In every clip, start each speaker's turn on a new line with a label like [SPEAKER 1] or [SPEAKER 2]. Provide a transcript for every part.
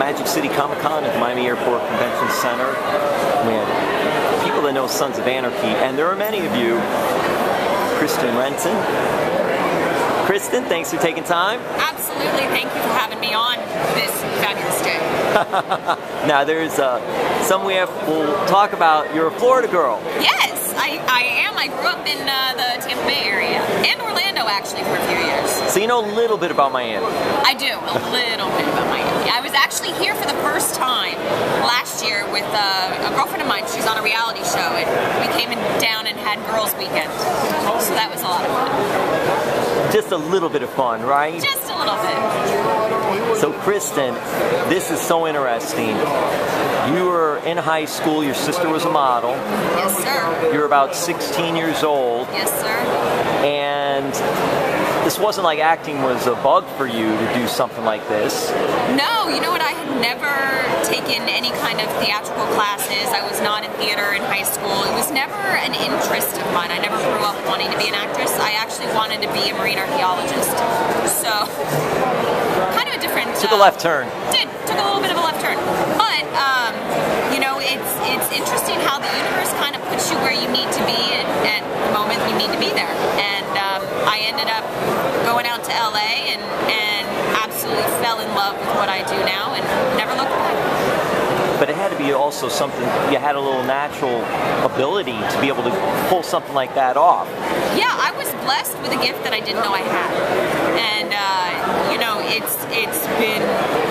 [SPEAKER 1] Magic City Comic Con at the Miami Airport Convention Center. We had people that know Sons of Anarchy, and there are many of you. Kristen Renson. Kristen, thanks for taking time.
[SPEAKER 2] Absolutely, thank you for having me on this fabulous day.
[SPEAKER 1] Now there's we'll talk about, you're a Florida girl.
[SPEAKER 2] Yes, I am. I grew up in the Tampa Bay area, and Orlando actually for a few years.
[SPEAKER 1] So you know a little bit about Miami.
[SPEAKER 2] I do, a little bit about Miami. I was actually here for the first time last year with a girlfriend of mine. She's on a reality show, and we came down and had girls' weekend. So that was a lot of fun.
[SPEAKER 1] Just a little bit of fun, right?
[SPEAKER 2] Just a little bit.
[SPEAKER 1] So Kristen, this is so interesting. You were in high school, your sister was a model.
[SPEAKER 2] Yes, sir.
[SPEAKER 1] You were about 16 years old.
[SPEAKER 2] Yes, sir.
[SPEAKER 1] And this wasn't like acting was a bug for you to do something like this.
[SPEAKER 2] No, you know what, I had never taken any kind of theatrical classes. I was not in theater in high school. It was never an interest of mine. I never grew up wanting to be an actress. I actually wanted to be a marine archaeologist. So, kind of a different...
[SPEAKER 1] Took a left turn.
[SPEAKER 2] Took a little bit of a left turn. But, you know, it's interesting how the universe kind of puts you where you need to be at the moment you need to be there. And I ended up going out to LA and absolutely fell in love with what I do now and never looked back.
[SPEAKER 1] But it had to be also something, you had a little natural ability to be able to pull something like that off.
[SPEAKER 2] Yeah, I was blessed with a gift that I didn't know I had. And, you know, it's been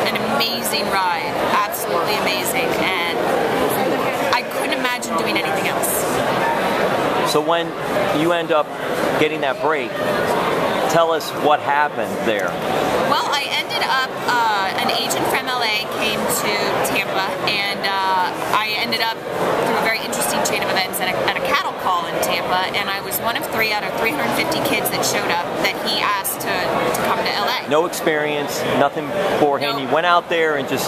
[SPEAKER 2] an amazing ride, absolutely amazing. And I couldn't imagine doing anything else.
[SPEAKER 1] So when you end up getting that break, tell us what happened there.
[SPEAKER 2] Well, I ended up, an agent from LA came to Tampa, and I ended up through a very interesting chain of events at a cattle call in Tampa, and I was one of 3 out of 350 kids that showed up that he asked to come to LA.
[SPEAKER 1] No experience, nothing beforehand.
[SPEAKER 2] No.
[SPEAKER 1] You went out there and just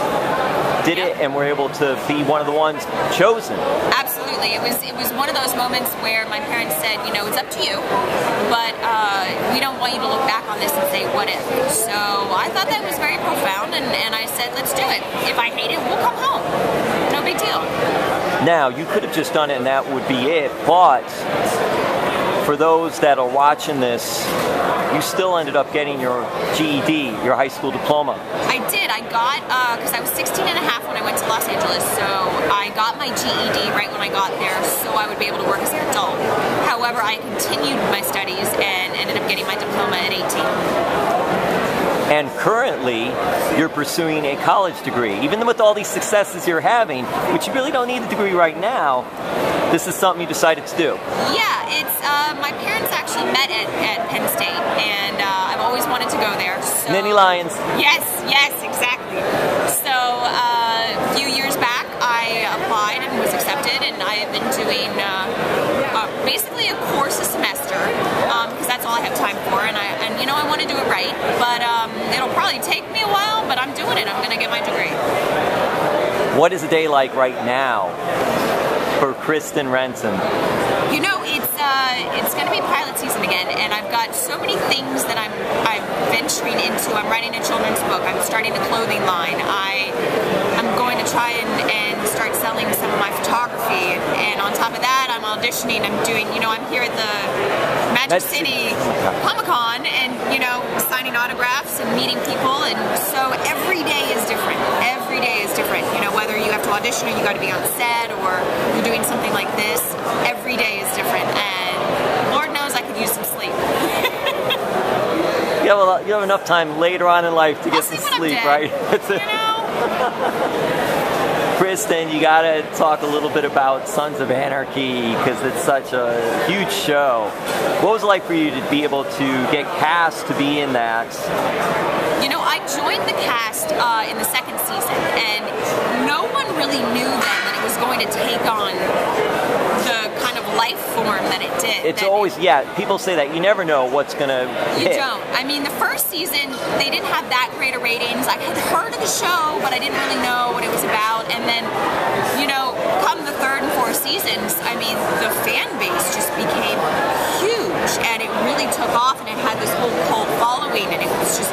[SPEAKER 1] did it, and were able to be one of the ones chosen.
[SPEAKER 2] Absolutely. It was one of those moments where my parents said, you know, it's up to you, but we don't want you to look back on this and say, what if? So I thought that was very profound, and I said, let's do it. If I hate it, we'll come home. No big deal.
[SPEAKER 1] Now, you could have just done it and that would be it, but for those that are watching this, you still ended up getting your GED, your high school diploma.
[SPEAKER 2] I did. I got, because I was 16 and a half when I went to Los Angeles, so I got my GED right when I got there so I would be able to work as an adult. However, I continued my studies and ended up getting my diploma at 18.
[SPEAKER 1] And currently, you're pursuing a college degree. Even with all these successes you're having, which you really don't need a degree right now, this is something you decided to do.
[SPEAKER 2] Yeah, it's, my parents actually met at Penn State, and I've always wanted to go there. So.
[SPEAKER 1] Nittany Lions.
[SPEAKER 2] Yes, exactly. So, a few years back, I applied and was accepted, and I have been doing basically a course a semester, because that's all I have time for, and you know, I want to do it right, but it'll probably take me a while, but I'm doing it. I'm going to get my degree.
[SPEAKER 1] What is a day like right now for Kristen Renson?
[SPEAKER 2] You know, it's going to be pilot season again, and I've got so many things that I'm venturing into. I'm writing a children's book. I'm starting a clothing line. I'm going to try and start selling some of my photography, and on top of that, I'm auditioning. I'm doing, you know, I'm here at the Magic City Comic Con, and you know, signing autographs and meeting people, and so every day is different. Every day is different. You know, whether you have to audition or you got to be on set or you're doing something like this, every day is different, and Lord knows I could use some sleep.
[SPEAKER 1] You have enough time later on in life to get some sleep, right?
[SPEAKER 2] You know?
[SPEAKER 1] Kristen, you gotta talk a little bit about Sons of Anarchy because it's such a huge show. What was it like for you to be able to get cast to be in that?
[SPEAKER 2] You know, I joined the cast in the second season, and no one really knew then that it was going to take on the kind of life form that it did.
[SPEAKER 1] It's always, yeah, people say that. You never know what's going to hit.
[SPEAKER 2] You don't. I mean, the first season, they didn't have that great of ratings. I had heard of the show, but I didn't really know what it was about. And then, you know, come the third and fourth seasons, I mean, the fan base just became huge, and it really took off, and it had this whole cult following, and it was just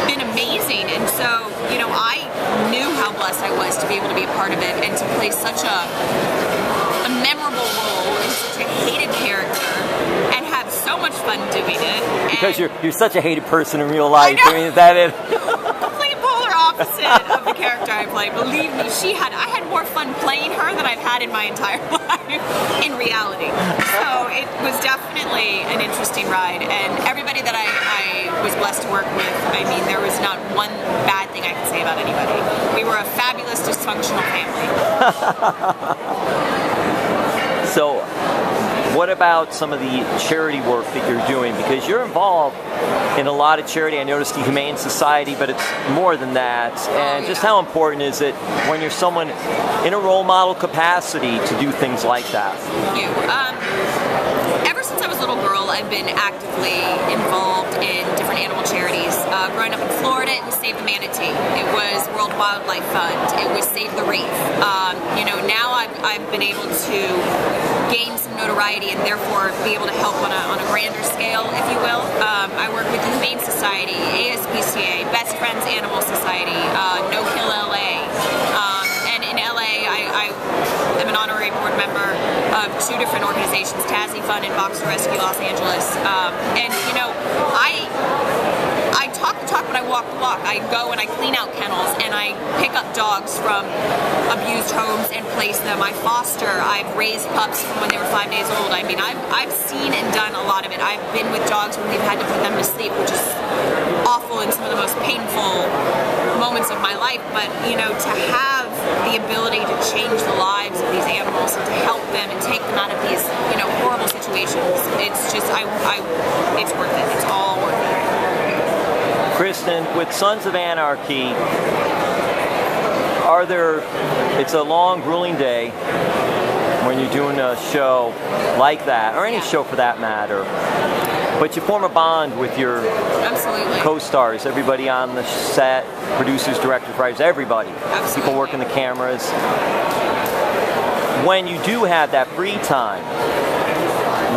[SPEAKER 2] been amazing. And so, you know, I knew how blessed I was to be able to be a part of it and to play such a memorable role in such a hated character and have so much fun doing it.
[SPEAKER 1] Because you're such a hated person in real life.
[SPEAKER 2] I
[SPEAKER 1] mean, is that it?
[SPEAKER 2] Complete polar opposite of the character I play. Believe me, I had more fun playing her than I've had in my entire life in reality. So it was definitely an interesting ride, and everybody that I was blessed to work with, I mean, there was not one bad thing I could say about anybody. We were a fabulous dysfunctional family.
[SPEAKER 1] So, what about some of the charity work that you're doing? Because you're involved in a lot of charity. I noticed the Humane Society, but it's more than that. And just how important is it when you're someone in a role model capacity to do things like that?
[SPEAKER 2] Thank you. Ever since I was a little girl, I've been actively involved in different animal charities. Growing up in Florida, it was Save the Manatee. It was World Wildlife Fund. It was Save the Reef. You know, now I've been able to gain some notoriety and therefore be able to help on a grander scale, if you will. I work with the Humane Society, ASPCA, Best Friends Animal Society, No Kill LA. And in LA, I am an honorary board member of 2 different organizations, Tassie Fund and Boxer Rescue Los Angeles. And you know, I talk the talk, but I walk the walk. I go and I clean out kennels, and I pick up dogs from abused homes and place them. I foster. I've raised pups from when they were 5 days old. I mean, I've seen and done a lot of it. I've been with dogs when we've had to put them to sleep, which is awful and some of the most painful moments of my life. But you know, to have the ability to change the lives of these animals and to help them and take them out of these, you know, horrible situations, it's just, it's worth it. It's all worth it.
[SPEAKER 1] Kristen, with Sons of Anarchy, it's a long, grueling day when you're doing a show like that, or any show for that matter, but you form a bond with your co-stars, everybody on the set, producers, directors, writers, everybody.
[SPEAKER 2] Absolutely.
[SPEAKER 1] People working the cameras. When you do have that free time,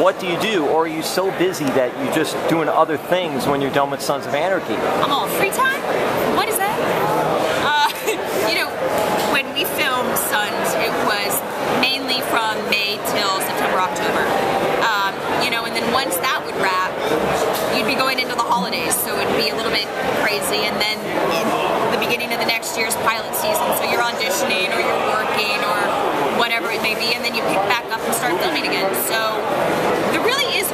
[SPEAKER 1] what do you do? Or are you so busy that you're just doing other things when you're done with Sons of Anarchy?
[SPEAKER 2] I'm all free time? What is that? You know, when we filmed Sons, it was mainly from May till September, October. You know, and then once that would wrap, you'd be going into the holidays, so it'd be a little bit crazy. And then in the beginning of the next year's pilot season, so you're auditioning or you're working or whatever it may be, and then you pick back up and start filming again. So there really is,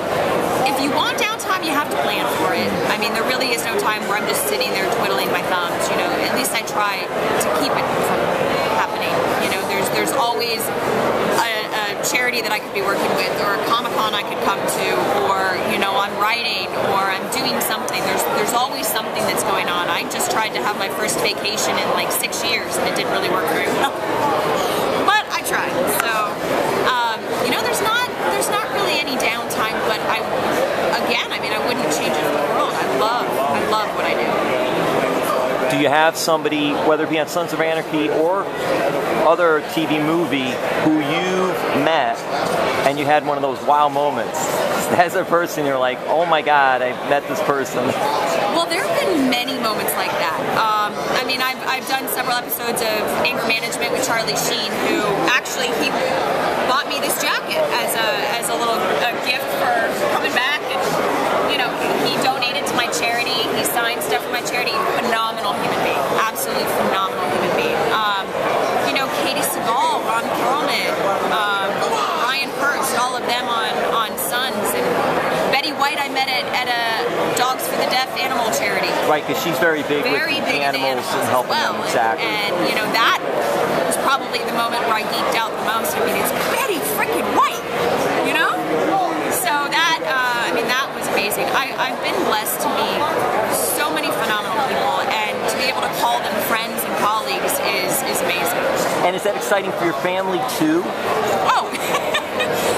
[SPEAKER 2] if you want downtime, you have to plan for it. I mean, there really is no time where I'm just sitting there twiddling my thumbs, you know. At least I try to keep it from happening. You know, there's always a charity that I could be working with, or a Comic-Con I could come to, or, you know, I'm writing, or I'm doing something. There's always something that's going on. I just tried to have my first vacation in like 6 years, and it didn't really work very well. But I tried. So, you know, there's not really any downtime, but I wouldn't change it for the world. I love what I do.
[SPEAKER 1] Do you have somebody, whether it be on Sons of Anarchy or other TV movie, who you've met and you had one of those wow moments? As a person, you're like, oh my God, I met this person.
[SPEAKER 2] Well, there have been many moments like that. I mean, I've done several episodes of Anger Management with Charlie Sheen, who actually, he bought me this jacket as a little gift for coming back, and you know, he donated to my charity. He signed stuff for my charity. Phenomenal human being, absolutely phenomenal human being. You know, Katie Seagal, Ron Perlman, Ryan Hurst, all of them on Sons, and Betty White I met at a Dogs for the Deaf animal charity.
[SPEAKER 1] Right, because she's very big with animals and helping them. Exactly.
[SPEAKER 2] And you know, that was probably the moment where I geeked out the most. I mean, it's Betty freaking White, you know? So that, I mean, that was amazing. I've been blessed to meet so many phenomenal people, and to be able to call them friends and colleagues is amazing.
[SPEAKER 1] And is that exciting for your family too?
[SPEAKER 2] Oh,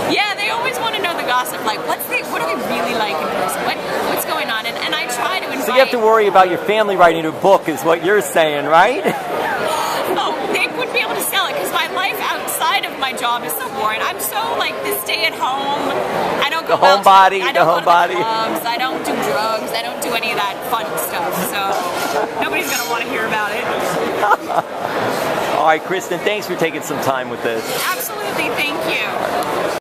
[SPEAKER 2] yeah, they always want to know the gossip, like what are they really like in person? What's going on? And I try to invite...
[SPEAKER 1] So you have to worry about your family writing a book, is what you're saying, right?
[SPEAKER 2] Oh, they wouldn't be able to sell it, because my life outside of my job is so boring. I'm so like the stay-at-home. I don't go out to the clubs. I don't do drugs. I don't do any of that fun stuff. So nobody's gonna want to hear about it.
[SPEAKER 1] All right, Kristen, thanks for taking some time with this.
[SPEAKER 2] Absolutely, thank you.